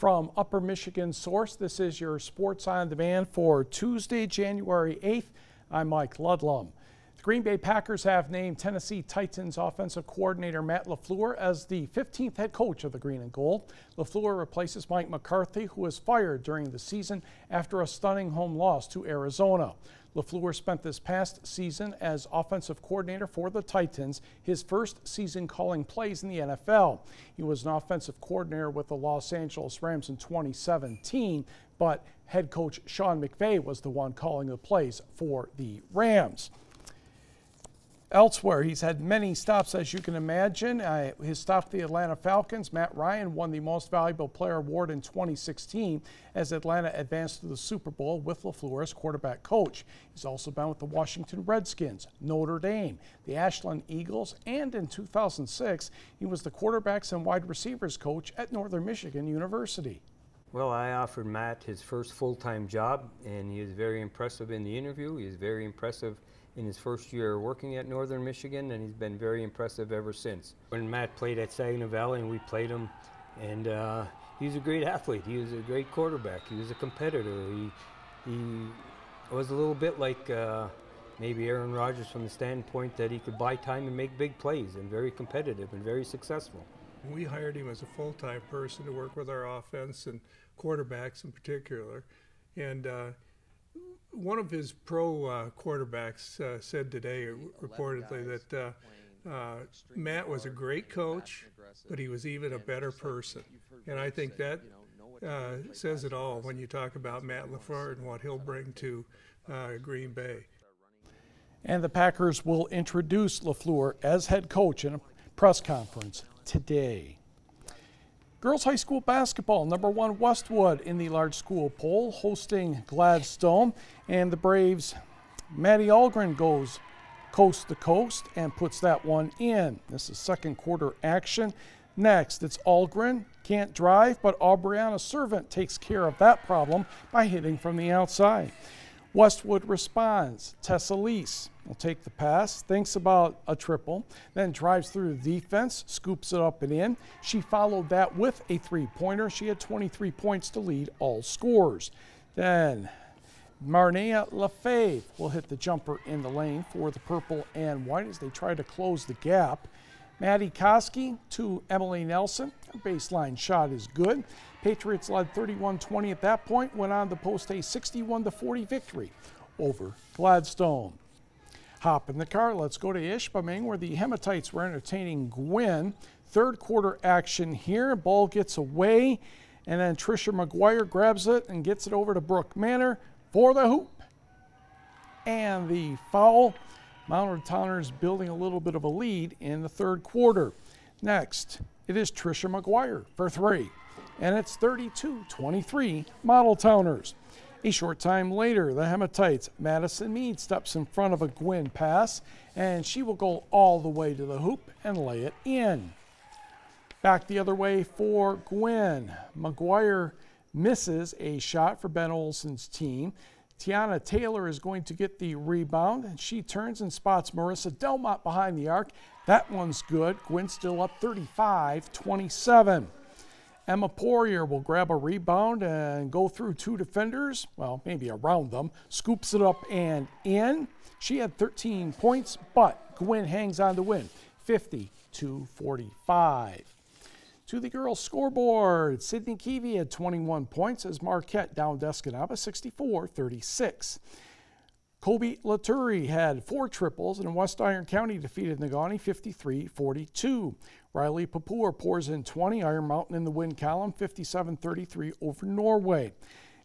From Upper Michigan Source, this is your Sports on Demand for Tuesday, January 8th. I'm Mike Ludlum. The Green Bay Packers have named Tennessee Titans offensive coordinator Matt LaFleur as the 15th head coach of the Green and Gold. LaFleur replaces Mike McCarthy, who was fired during the season after a stunning home loss to Arizona. LaFleur spent this past season as offensive coordinator for the Titans, his first season calling plays in the NFL. He was an offensive coordinator with the Los Angeles Rams in 2017, but head coach Sean McVay was the one calling the plays for the Rams. Elsewhere, he's had many stops, as you can imagine. His stop to the Atlanta Falcons, Matt Ryan won the Most Valuable Player award in 2016 as Atlanta advanced to the Super Bowl with LaFleur as quarterback coach. He's also been with the Washington Redskins, Notre Dame, the Ashland Eagles, and in 2006, he was the quarterbacks and wide receivers coach at Northern Michigan University. Well, I offered Matt his first full-time job, and he was very impressive in the interview. He was very impressive in his first year working at Northern Michigan, and he's been very impressive ever since. When Matt played at Saginaw Valley and we played him, and he was a great athlete. He was a great quarterback. He was a competitor. He was a little bit like maybe Aaron Rodgers from the standpoint that he could buy time and make big plays, and very competitive and very successful. We hired him as a full-time person to work with our offense and quarterbacks in particular. And one of his pro quarterbacks said today, reportedly, that Matt was a great coach, but he was even a better person. And I think that says it all when you talk about Matt LaFleur and what he'll bring to Green Bay. And the Packers will introduce LaFleur as head coach in a press conference today. Girls high school basketball, #1 Westwood in the large school poll, hosting Gladstone, and the Braves' Maddie Algren goes coast to coast and puts that one in. This is second quarter action. Next, it's Algren, can't drive, but Aubriana Servant takes care of that problem by hitting from the outside. Westwood responds. Tessa Lease will take the pass, thinks about a triple, then drives through the defense, scoops it up and in. She followed that with a three-pointer. She had 23 points to lead all scorers. Then Marnea Lefebvre will hit the jumper in the lane for the purple and white as they try to close the gap. Maddie Koski to Emily Nelson. Her baseline shot is good. Patriots led 31-20 at that point, went on to post a 61-40 victory over Gladstone. Hop in the car, let's go to Ishpeming, where the Hematites were entertaining Gwyn. Third quarter action here, ball gets away, and then Trisha McGuire grabs it and gets it over to Brooke Manor for the hoop. And the foul. Mount Towner's building a little bit of a lead in the third quarter. Next, it is Trisha McGuire for three, and it's 32-23 Model Towners. A short time later, the Hematites, Madison Mead steps in front of a Gwyn pass, and she will go all the way to the hoop and lay it in. Back the other way for Gwyn. McGuire misses a shot for Ben Olsen's team. Tiana Taylor is going to get the rebound, and she turns and spots Marissa Delmont behind the arc. That one's good. Gwyn still up 35-27. Emma Poirier will grab a rebound and go through two defenders, well, maybe around them, scoops it up and in. She had 13 points, but Gwyn hangs on to win, 50-45. To the girls' scoreboard, Sydney Keevy had 21 points as Marquette downed Escanaba 64-36. Kobe Laturi had 4 triples, and West Iron County defeated Negaunee 53-42. Riley Papua pours in 20, Iron Mountain in the win column 57-33 over Norway.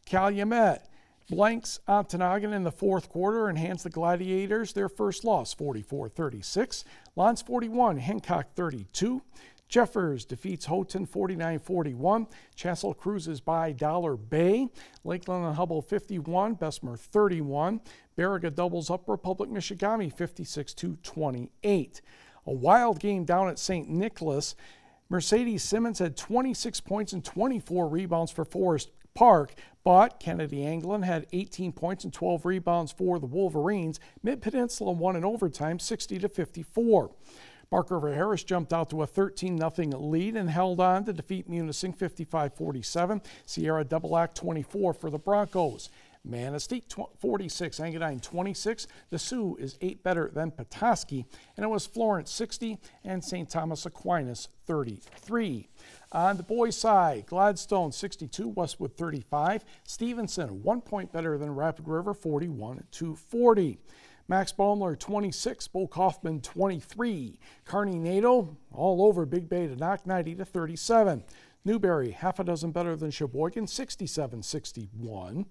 Calumet blanks Ontonagon in the fourth quarter and hands the Gladiators their first loss 44-36. Lons 41, Hancock 32. Jeffers defeats Houghton 49-41. Chancellor cruises by Dollar Bay. Lakeland and Hubble 51, Bessemer 31. Baraga doubles up Republic Michigami 56-28. A wild game down at St. Nicholas. Mercedes Simmons had 26 points and 24 rebounds for Forest Park, but Kennedy Anglin had 18 points and 12 rebounds for the Wolverines. Mid-Peninsula won in overtime 60-54. Barker Harris jumped out to a 13-0 lead and held on to defeat Munising 55-47. Sierra Double Act 24 for the Broncos. Manistee 46, Engadine 26. The Sioux is 8 better than Petoskey, and it was Florence 60 and St. Thomas Aquinas 33. On the boys' side, Gladstone 62, Westwood 35. Stevenson 1 point better than Rapid River 41-40. Max Baumler 26, Bo Kaufman 23. Kearney Nato all over Big Bay to knock 90-37. Newberry half a dozen better than Sheboygan 67-61.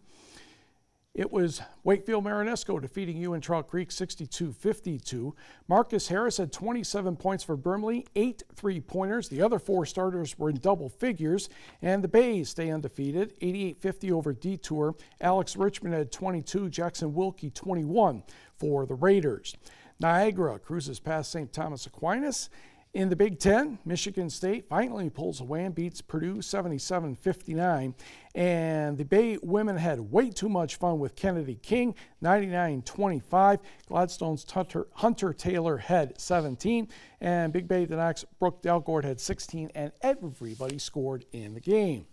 It was Wakefield Marinesco defeating Trout Creek 62-52. Marcus Harris had 27 points for Brimley, 8 3-pointers. The other 4 starters were in double figures, and the Bays stay undefeated, 88-50 over Detour. Alex Richmond had 22, Jackson Wilkie 21 for the Raiders. Niagara cruises past St. Thomas Aquinas. In the Big Ten, Michigan State finally pulls away and beats Purdue 77-59. And the Bay women had way too much fun with Kennedy King, 99-25. Gladstone's Hunter Taylor had 17. And Big Bay Denak's Brooke Delgord had 16. And everybody scored in the game.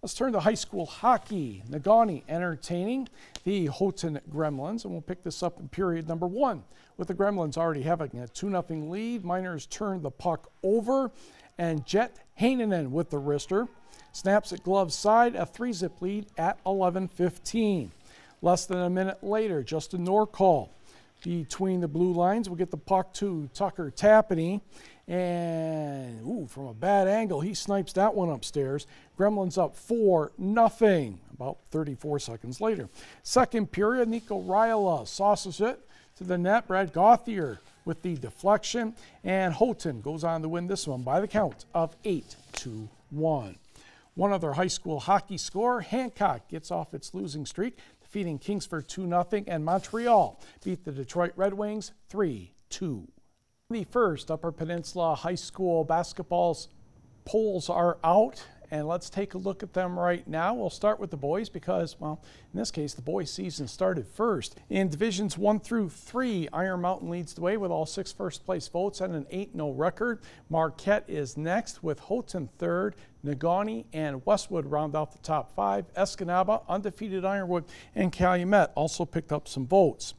Let's turn to high school hockey. Negaunee entertaining the Houghton Gremlins, and we'll pick this up in period number 1. With the Gremlins already having a 2-0 lead, Miners turn the puck over, and Jet Heinonen with the wrister snaps at glove side, a 3-zip lead at 11:15. Less than a minute later, Justin Norcall between the blue lines will get the puck to Tucker Tapany, and from a bad angle, he snipes that one upstairs. Gremlins up 4-0 about 34 seconds later. Second period, Nico Riola sauces it to the net. Brad Gauthier with the deflection, and Houghton goes on to win this one by the count of 8-1. One other high school hockey score, Hancock gets off its losing streak, defeating Kingsford 2-0, and Montreal beat the Detroit Red Wings 3-2. The first Upper Peninsula High School basketball's polls are out, and let's take a look at them right now. We'll start with the boys because, well, in this case, the boys' season started first. In Divisions 1 through 3, Iron Mountain leads the way with all 6 first-place votes and an 8-0 record. Marquette is next with Houghton third. Negaunee and Westwood round out the top 5. Escanaba, undefeated Ironwood, and Calumet also picked up some votes.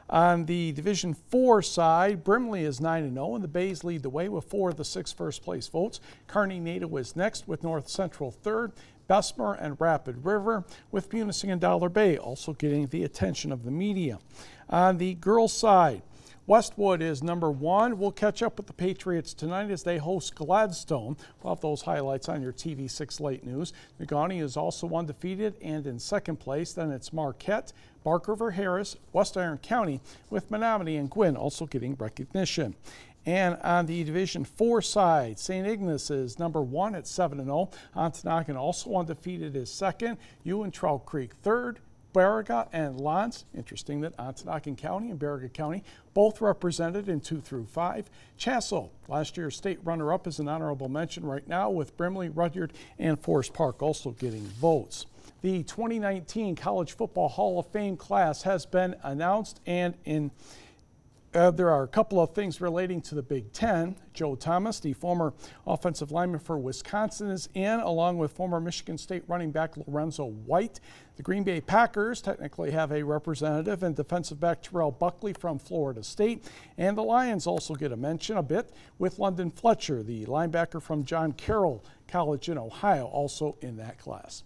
On the Division 4 side, Brimley is 9-0, and the Bays lead the way with 4 of the 6 first-place votes. Kearney Nato is next with North Central third. Bessemer and Rapid River, with Munising and Dollar Bay also getting the attention of the media. On the girls' side, Westwood is number 1. We'll catch up with the Patriots tonight as they host Gladstone. We'll have those highlights on your TV6 Late News. Negaunee is also undefeated and in second place. Then it's Marquette, Bark River Harris, West Iron County, with Menominee and Gwyn also getting recognition. And on the Division 4 side, St. Ignace is number 1 at 7-0. Ontonagon also undefeated is second. Trout Creek third. Baraga and Lance, interesting that Ontonagon County and Baraga County both represented in 2 through 5. Chassell, last year's state runner-up, is an honorable mention right now, with Brimley, Rudyard, and Forest Park also getting votes. The 2019 College Football Hall of Fame class has been announced, and there are a couple of things relating to the Big Ten. Joe Thomas, the former offensive lineman for Wisconsin, is in, along with former Michigan State running back Lorenzo White. The Green Bay Packers technically have a representative, and defensive back Terrell Buckley from Florida State. And the Lions also get a mention a bit, with London Fletcher, the linebacker from John Carroll College in Ohio, also in that class.